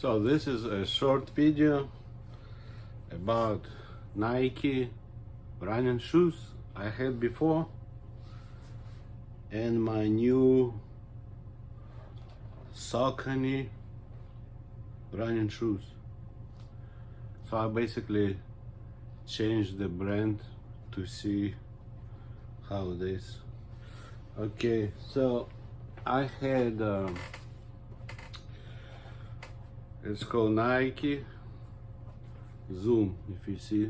So this is a short video about Nike running shoes I had before and my new Saucony running shoes. So I basically changed the brand to see how it is. Okay, so I had it's called Nike Zoom, if you see,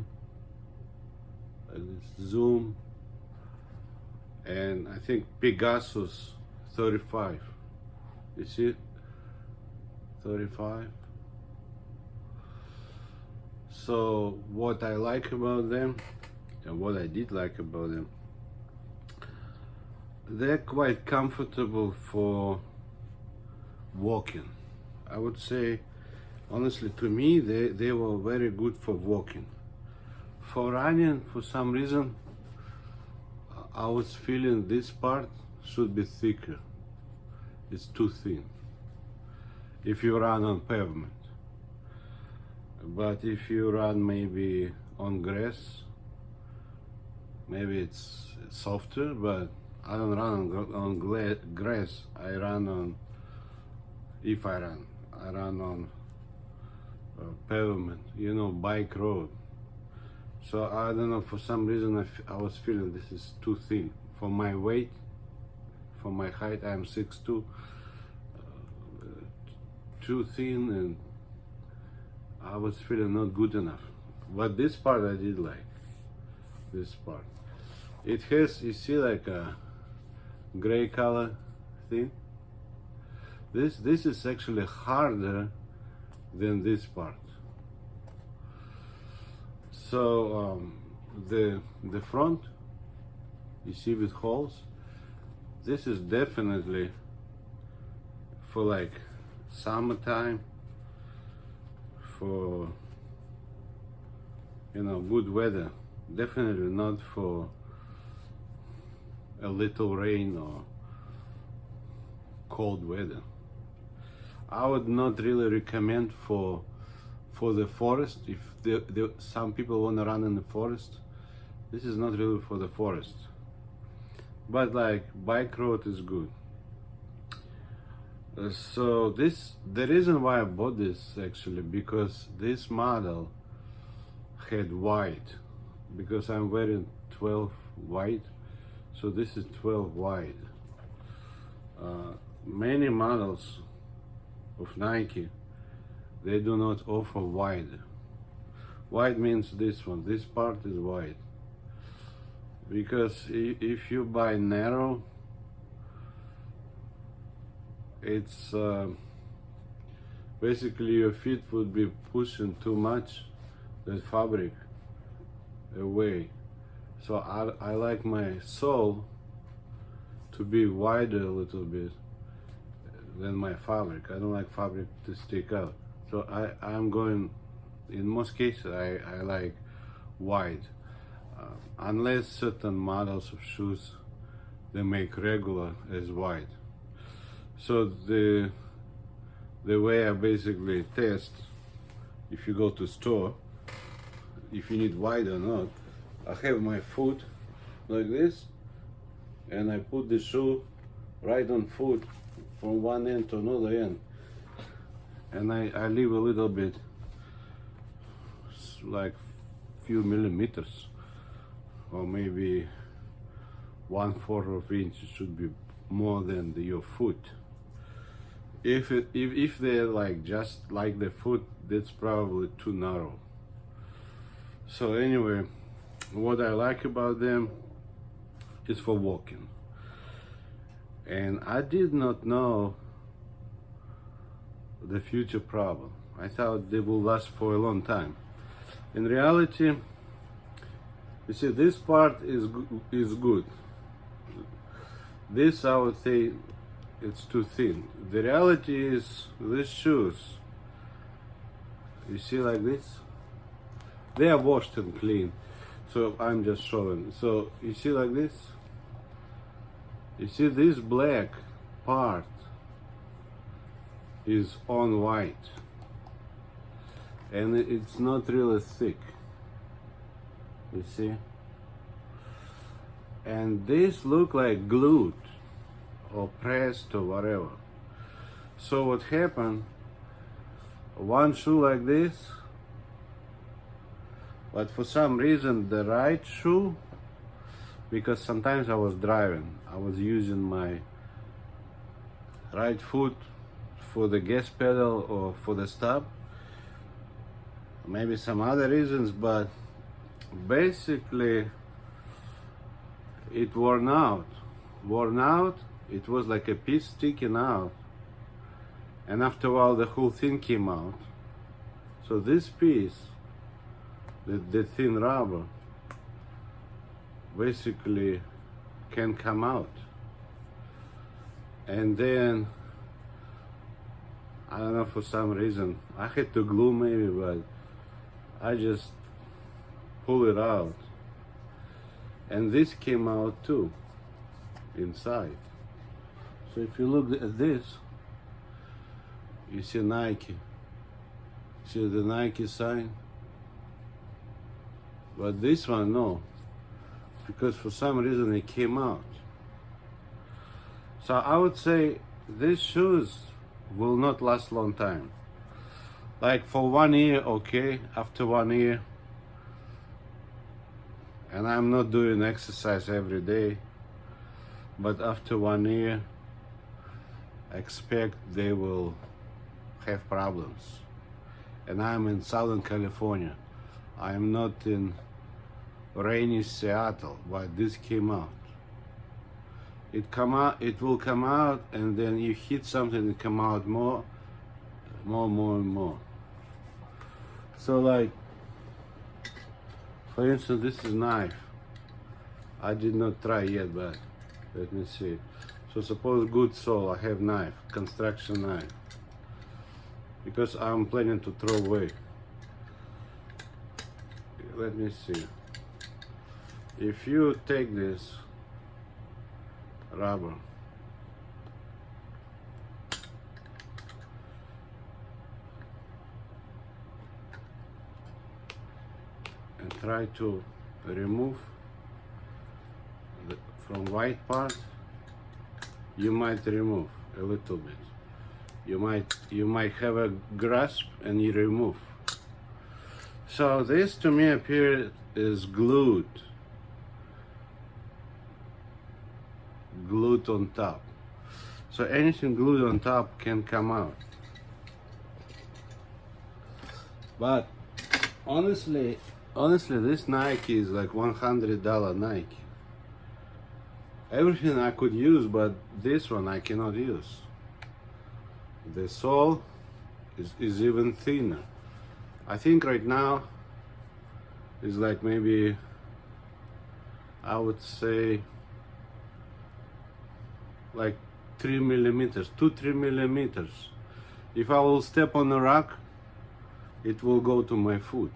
like this, Zoom, and I think Pegasus 35. You see it? 35. So what I like about them, and what I did like about them, they're quite comfortable for walking. I would say, honestly, to me, they were very good for walking. For running, for some reason, I was feeling this part should be thicker. It's too thin if you run on pavement. But if you run maybe on grass, maybe it's softer, but I don't run on grass. I run on, if I run on pavement, you know, bike road. So I don't know, for some reason I was feeling this is too thin for my weight, for my height. I'm 6'2", too thin, and I was feeling not good enough. But this part I did like. This part, it has, you see, like a gray color thing. This is actually harder than this part. So the front, you see, with holes, this is definitely for like summertime, for, you know, good weather. Definitely not for a little rain or cold weather. I would not really recommend for the forest. If some people want to run in the forest, this is not really for the forest. But like bike road is good. So the reason why I bought this actually, because this model had white, because I'm wearing 12 white, so this is 12 wide. Many models of Nike, they do not offer wide. Wide means this one, this part is wide. Because if you buy narrow, it's basically your feet would be pushing too much that fabric away. So I like my sole to be wider a little bit than my fabric. I don't like fabric to stick out. So I'm going, in most cases, I like wide. Unless certain models of shoes, they make regular as wide. So the way I basically test, if you go to store, if you need wide or not, I have my foot like this, and I put the shoe right on foot from one end to another end, and I leave a little bit, like few millimeters, or maybe 1/4 of inch. It should be more than your foot. If they're like just like the foot, that's probably too narrow. So anyway, what I like about them is for walking. And I did not know the future problem. I thought they will last for a long time. In reality, you see, this part is good. This, I would say, it's too thin. The reality is, these shoes, you see, like this, they are washed and clean. So I'm just showing. So you see, like this, you see this black part is on white. and it's not really thick, you see. And this look like glued or pressed or whatever. So what happened, one shoe like this, but for some reason the right shoe, because sometimes I was driving, I was using my right foot for the gas pedal or for the stop, maybe some other reasons, but basically it worn out. It was like a piece sticking out, and after a while the whole thing came out. So this piece, the thin rubber, basically can come out. And then I don't know, for some reason I had to glue maybe, but I just pull it out, and this came out too inside. So if you look at this, you see Nike, see the Nike sign, but this one no, because for some reason it came out. So I would say these shoes will not last long time. Like for 1 year, okay, after 1 year, and I'm not doing exercise every day, but after 1 year, I expect they will have problems. And I'm in Southern California. I'm not in rainy Seattle, but this came out. It will come out, and then you hit something, it come out more and more. So like, for instance, this is knife. I did not try yet, but let me see. So suppose good sole, I have knife, construction knife, because I'm planning to throw away. Let me see. If you take this rubber and try to remove from white part, you might remove a little bit. You might have a grasp and you remove. So this to me appears is glued on top. So anything glued on top can come out. But honestly, this Nike is like $100 Nike. Everything I could use, but this one I cannot use. The sole is even thinner. I think right now is like maybe, I would say, like 3 millimeters, 2-3 millimeters. If I will step on a rock, it will go to my foot.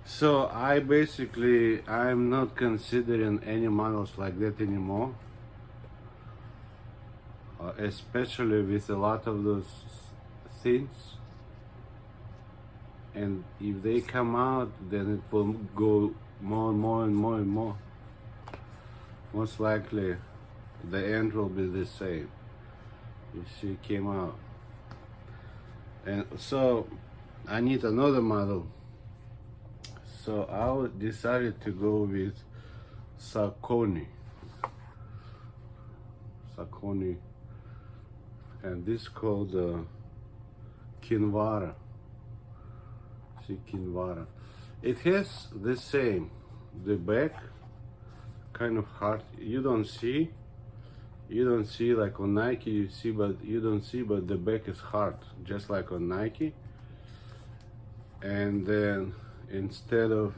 So I'm not considering any models like that anymore, especially with a lot of those things. And if they come out, then it will go more and more and more and more. Most likely the end will be the same. You see, it came out. And so I need another model. So I decided to go with Saucony, and this called Kinvara. See, Kinvara. It has the same, the back kind of hard. You don't see like on Nike. You see, but you don't see. But the back is hard, just like on Nike. And then instead of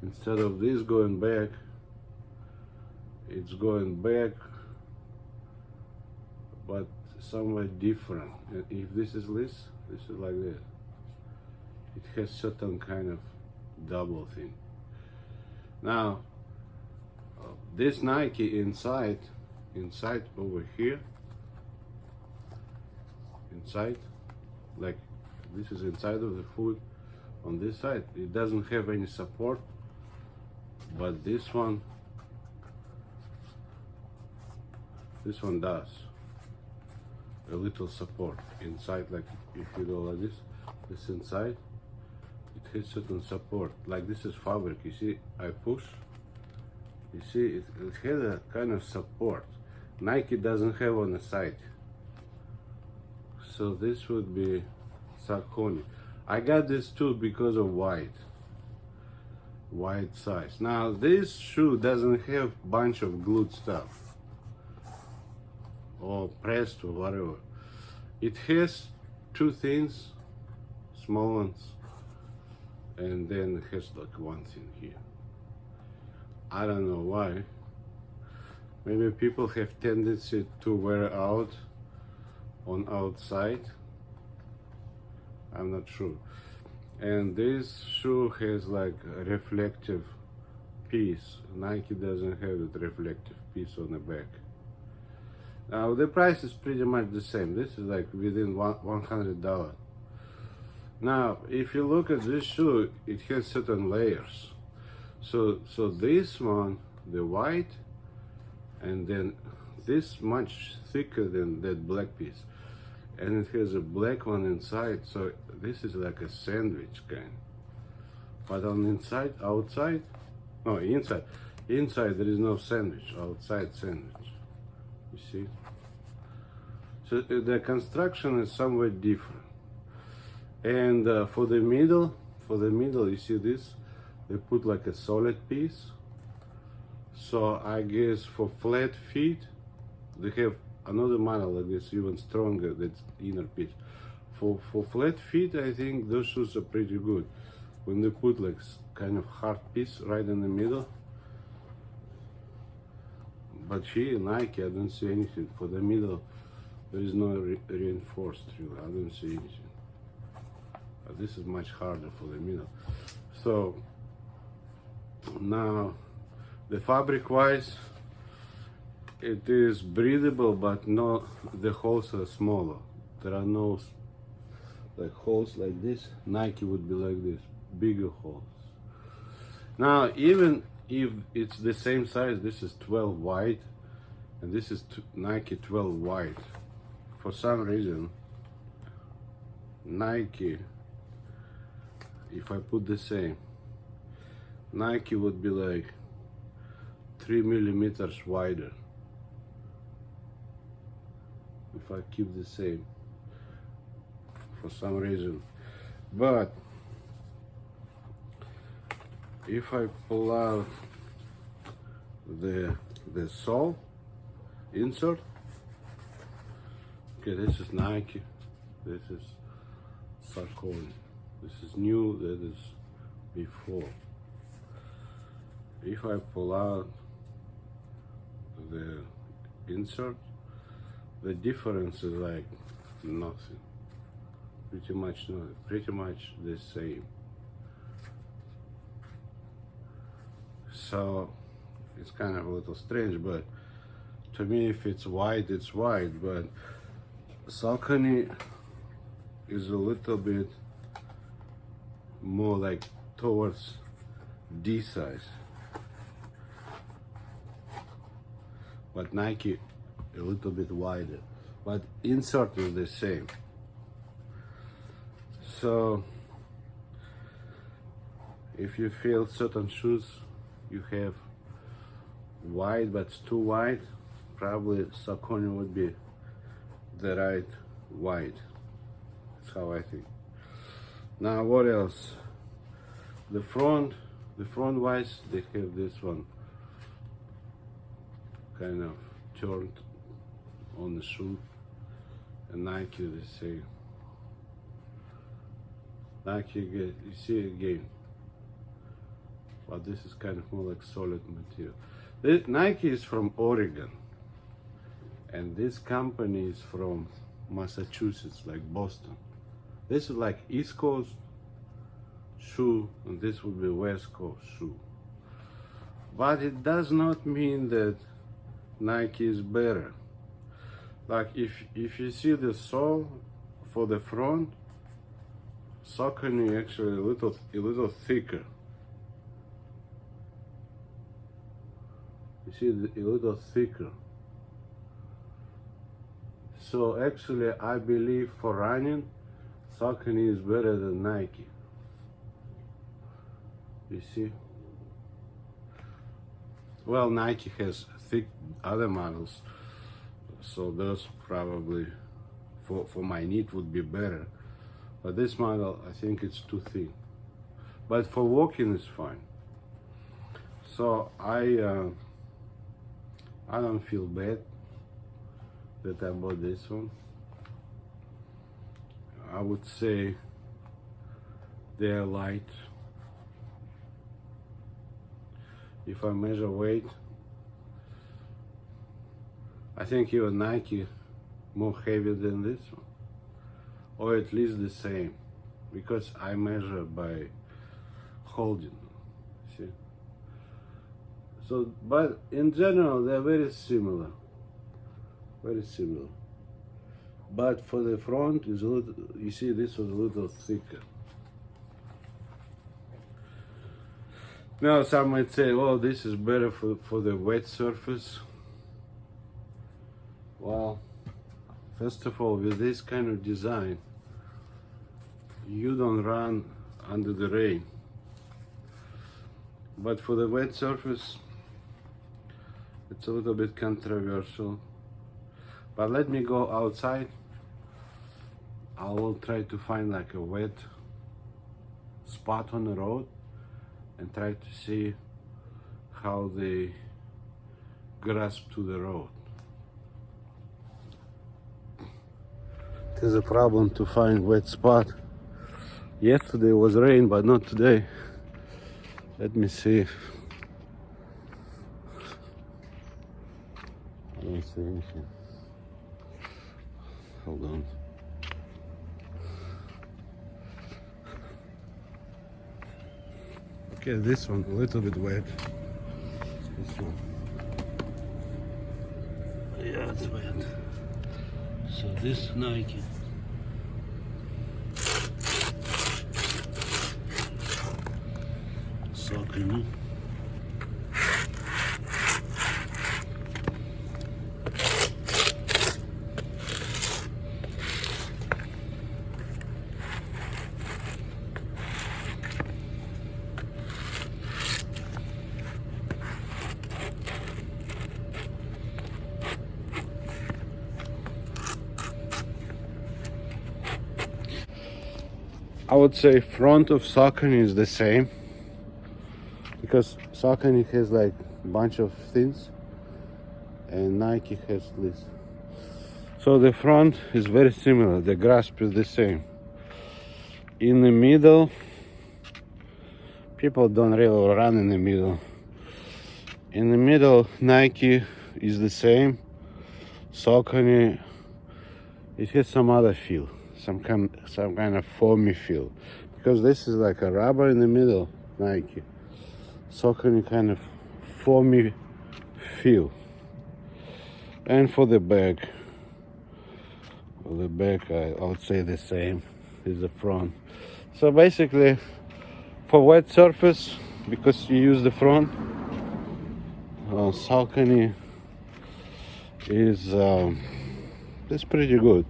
this going back, it's going back, but somewhat different. And if this is like this. It has certain kind of double thing. Now, this Nike inside over here, inside, like This is inside of the foot on this side. It doesn't have any support, but this one does a little support inside. Like if you go like this inside, it has certain support. Like this is fabric. You see, I push. You see, it has a kind of support. Nike doesn't have on the side. So this would be Saucony. I got this too because of white size. Now this shoe doesn't have bunch of glued stuff or pressed or whatever. It has two things, small ones, and then it has like one thing here. I don't know why. Maybe people have tendency to wear out on outside. I'm not sure. And this shoe has like a reflective piece. Nike doesn't have a reflective piece on the back. Now the price is pretty much the same. This is like within $100. Now if you look at this shoe, it has certain layers. So this one, the white, and then this much thicker than that black piece, and it has a black one inside. So this is like a sandwich kind. But on inside, outside, no, inside there is no sandwich. Outside sandwich. You see. So the construction is somewhat different. And for the middle, you see this. They put like a solid piece. So I guess for flat feet, they have another model like this, even stronger, that's inner piece. For flat feet, I think those shoes are pretty good. When they put like kind of hard piece right in the middle. But here, Nike, I don't see anything. For the middle, there is no reinforced really. I don't see anything. But this is much harder for the middle. So now, the fabric wise, it is breathable, but no, the holes are smaller. There are no like holes like this. Nike would be like this, bigger holes. Now, even if it's the same size, this is 12 wide, and this is Nike 12 wide. For some reason, Nike, if I put the same, Nike would be like 3 millimeters wider if I keep the same for some reason. But if I pull out the sole insert, okay, this is Nike, this is Saucony, this is new, that is before. If I pull out the insert, the difference is like nothing. Pretty much the same. So it's kind of a little strange, but to me, if it's wide, it's wide. But Saucony is a little bit more like towards D size. But Nike a little bit wider, but insert is the same. So if you feel certain shoes you have wide but it's too wide, probably Saucony would be the right wide. That's how I think. Now what else? The front wise, they have this one kind of turned on the shoe, and Nike the same. Nike, you see again, but this is kind of more like solid material. Nike is from Oregon, and this company is from Massachusetts, like Boston. This is like East Coast shoe, and this would be West Coast shoe. But it does not mean that Nike is better. Like if you see the sole for the front, Saucony actually a little thicker. You see, a little thicker. So actually, I believe for running, Saucony is better than Nike. You see? Well, Nike has thick other models, so those probably for my need would be better. But this model, I think it's too thin. But for walking, it's fine. So I don't feel bad that I bought this one. I would say they're light. If I measure weight, I think even Nike more heavy than this one, or at least the same, because I measure by holding. See? So, but in general, they're very similar. Very similar. But for the front is a little, you see, this was a little thicker. Now some might say, oh, this is better for the wet surface. Well, first of all, with this kind of design, you don't run under the rain. But for the wet surface, it's a little bit controversial. But let me go outside. I will try to find like a wet spot on the road and try to see how they grasp to the road. It is a problem to find wet spot. Yesterday was rain, but not today. Let me see. I don't see anything. Hold on. Okay, this one a little bit wet. This one. Yeah, it's wet. So this Nike. Saucony. I would say front of Saucony is the same, because Saucony has like a bunch of things and Nike has this. So the front is very similar, the grasp is the same. In the middle, people don't really run in the middle. In the middle, Nike is the same. Saucony, it has some other feel. Some kind of foamy feel, because this is like a rubber in the middle, Nike. Saucony kind of foamy feel. And for the back, I would say the same is the front. So basically, for wet surface, because you use the front, Saucony is pretty good.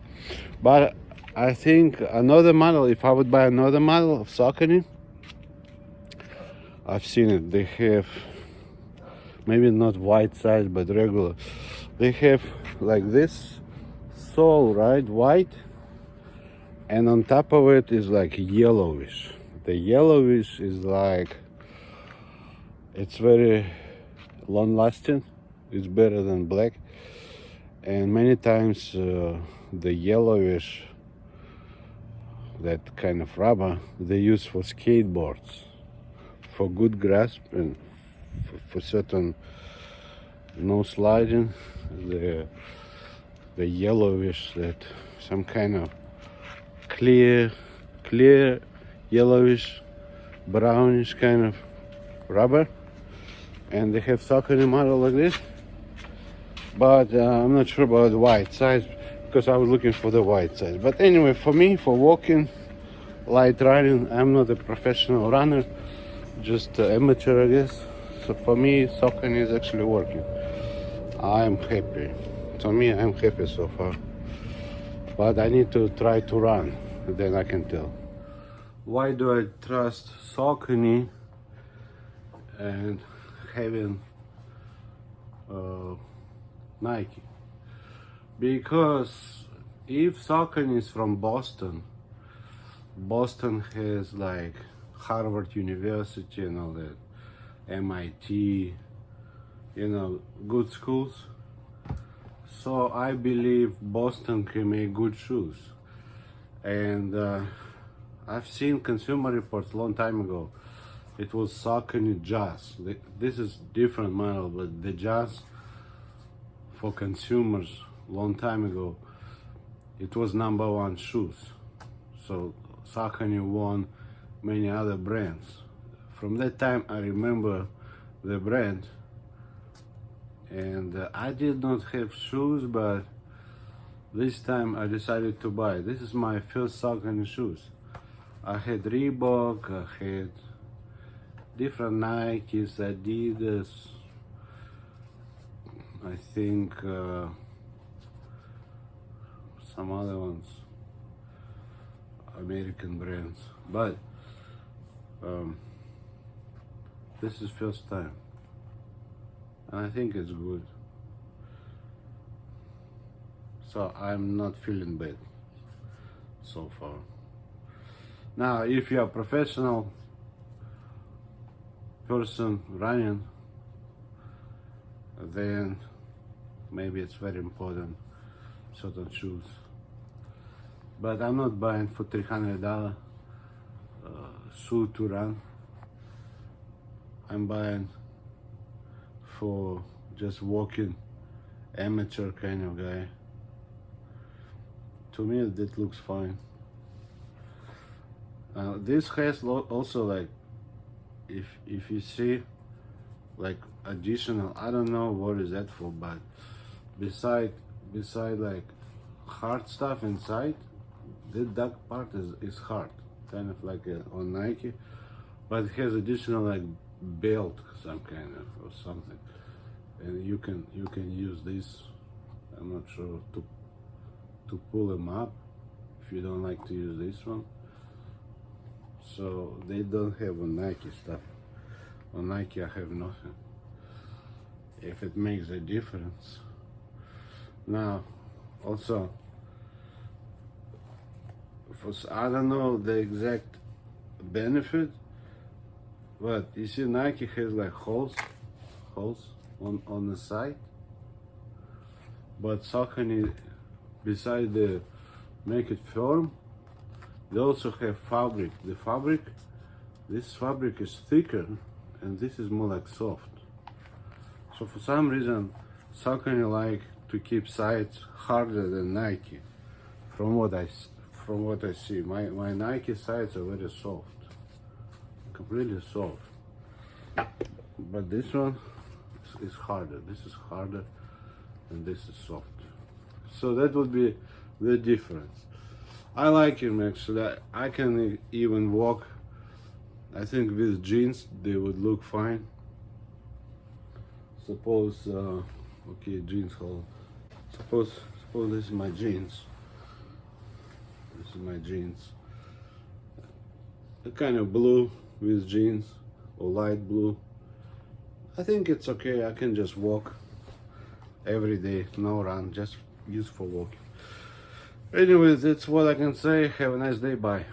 But I think another model, if I would buy another model of Saucony, I've seen it, they have, maybe not white size, but regular. They have like this sole, right, white, and on top of it is like yellowish. The yellowish is like, it's very long lasting, it's better than black, and many times the yellowish, that kind of rubber, they use for skateboards, for good grasp and for certain no sliding. The yellowish, that some kind of clear yellowish, brownish kind of rubber, and they have Saucony model like this. But I'm not sure about the white size, because I was looking for the white size. But anyway, for me, for walking, light running. I'm not a professional runner, just amateur, I guess. So for me, Saucony is actually working. I'm happy. To me, I'm happy so far. But I need to try to run, then I can tell. Why do I trust Saucony and having Nike? Because if Saucony is from Boston, Boston has like Harvard University and all that, MIT, you know, good schools. So I believe Boston can make good shoes. And I've seen Consumer Reports a long time ago. It was Saucony Jazz. This is different model, but the Jazz for consumers long time ago, it was #1 shoes. So Saucony won many other brands. From that time I remember the brand, and I did not have shoes, but this time I decided to buy. This is my first Saucony shoes. I had Reebok, I had different Nikes, Adidas, I think some other ones, American brands, but this is first time, and I think it's good. So I'm not feeling bad so far. Now, if you're a professional person running, then maybe it's very important certain shoes. But I'm not buying for $300 shoe to run. I'm buying for just walking, amateur kind of guy. To me, that looks fine. This has also, like, if you see, like, additional, I don't know what is that for, but beside like hard stuff inside, that part is hard, kind of like on Nike, but it has additional like belt, some kind of or something, and you can use this. I'm not sure to pull them up if you don't like to use this one. So they don't have on Nike stuff. On Nike I have nothing. If it makes a difference. Now, also, I don't know the exact benefit, but you see Nike has like holes on the side, but Saucony, beside the make it firm, they also have fabric. This fabric is thicker, and this is more like soft. So for some reason, Saucony like to keep sides harder than Nike. From what I see, my Nike sides are very soft, completely soft. But this one is harder. This is harder, and this is soft. So that would be the difference. I like him actually. I can even walk. I think with jeans they would look fine. Suppose okay, jeans hole. Suppose this is my jeans. This is my jeans. A kind of blue with jeans or light blue. I think it's okay. I can just walk every day, no run, just use for walking. Anyways, that's what I can say. Have a nice day. Bye.